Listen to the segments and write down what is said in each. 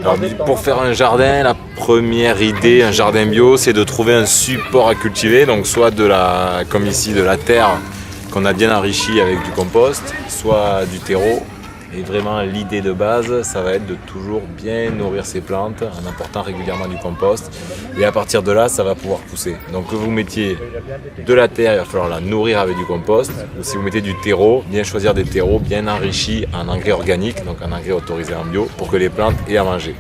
Alors, pour faire un jardin, la première idée, un jardin bio, c'est de trouver un support à cultiver. Donc soit comme ici, de la terre qu'on a bien enrichie avec du compost, soit du terreau. Et vraiment l'idée de base, ça va être de toujours bien nourrir ces plantes en apportant régulièrement du compost. Et à partir de là, ça va pouvoir pousser. Donc que vous mettiez de la terre, il va falloir la nourrir avec du compost. Ou si vous mettez du terreau, bien choisir des terreaux bien enrichis en engrais organiques, donc en engrais autorisé en bio, pour que les plantes aient à manger.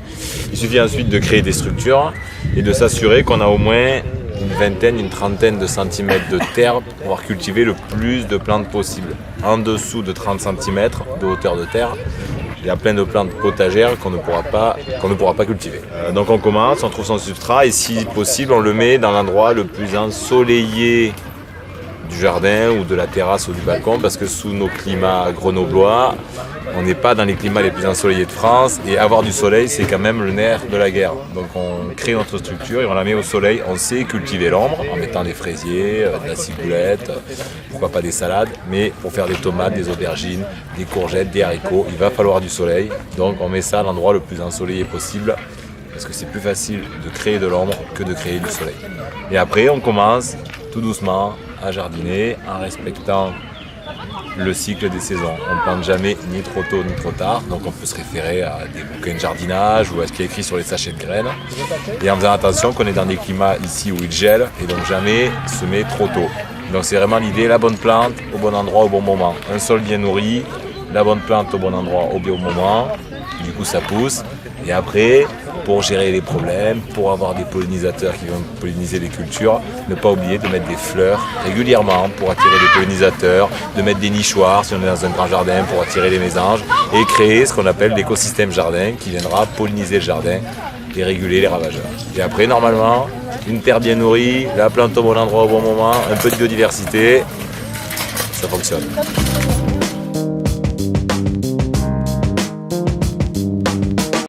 Il suffit ensuite de créer des structures et de s'assurer qu'on a au moins une vingtaine, une trentaine de centimètres de terre pour pouvoir cultiver le plus de plantes possible. En dessous de 30 cm de hauteur de terre, il y a plein de plantes potagères qu'on ne pourra pas cultiver. Donc on commence, on trouve son substrat et si possible on le met dans l'endroit le plus ensoleillé du jardin ou de la terrasse ou du balcon parce que sous nos climats grenoblois, on n'est pas dans les climats les plus ensoleillés de France et avoir du soleil c'est quand même le nerf de la guerre. Donc on crée notre structure et on la met au soleil. On sait cultiver l'ombre en mettant des fraisiers, de la ciboulette, pourquoi pas des salades, mais pour faire des tomates, des aubergines, des courgettes, des haricots, il va falloir du soleil. Donc on met ça à l'endroit le plus ensoleillé possible parce que c'est plus facile de créer de l'ombre que de créer du soleil. Et après on commence tout doucement à jardiner en respectant le cycle des saisons. On ne plante jamais ni trop tôt ni trop tard, donc on peut se référer à des bouquins de jardinage ou à ce qui est écrit sur les sachets de graines. Et en faisant attention qu'on est dans des climats ici où il gèle et donc jamais semer trop tôt. Donc c'est vraiment l'idée, la bonne plante au bon endroit au bon moment. Un sol bien nourri, la bonne plante au bon endroit au bon moment, du coup ça pousse. Et après, pour gérer les problèmes, pour avoir des pollinisateurs qui vont polliniser les cultures, ne pas oublier de mettre des fleurs régulièrement pour attirer les pollinisateurs, de mettre des nichoirs si on est dans un grand jardin pour attirer les mésanges et créer ce qu'on appelle l'écosystème jardin qui viendra polliniser le jardin et réguler les ravageurs. Et après, normalement, une terre bien nourrie, la plante au bon endroit au bon moment, un peu de biodiversité, ça fonctionne.